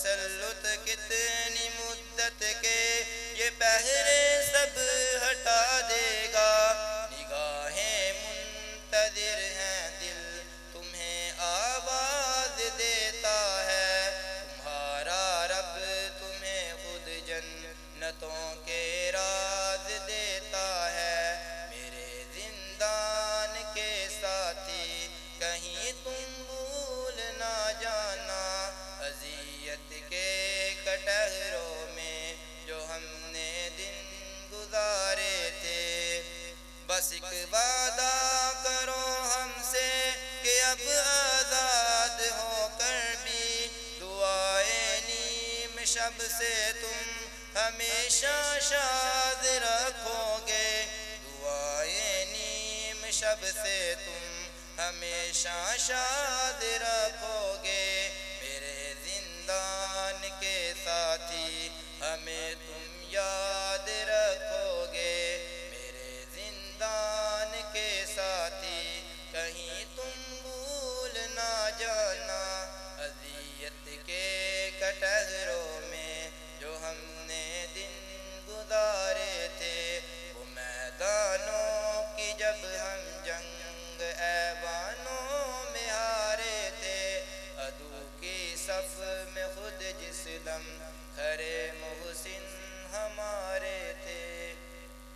تسلط کتنی مدت کے یہ پہرے سب ہٹا دے گا، نگاہیں منتظر ہیں، دل تمہیں آواز دیتا ہے، تمہارا رب تمہیں خود جنتوں کے راز دیتا ہے، میرے زندان کے ساتھی کہیں تم بھول نہ جانا، اذیت کے کٹہروں میں جو ہم نے دن گزارے تھے، بس ایک وعدہ کرو ہم سے کہ اب آزاد ہو کر بھی دعائیں نیم شب سے تم ہمیشہ شاد رکھو گے، دعائیں نیم شب سے تم ہمیشہ شاد رکھو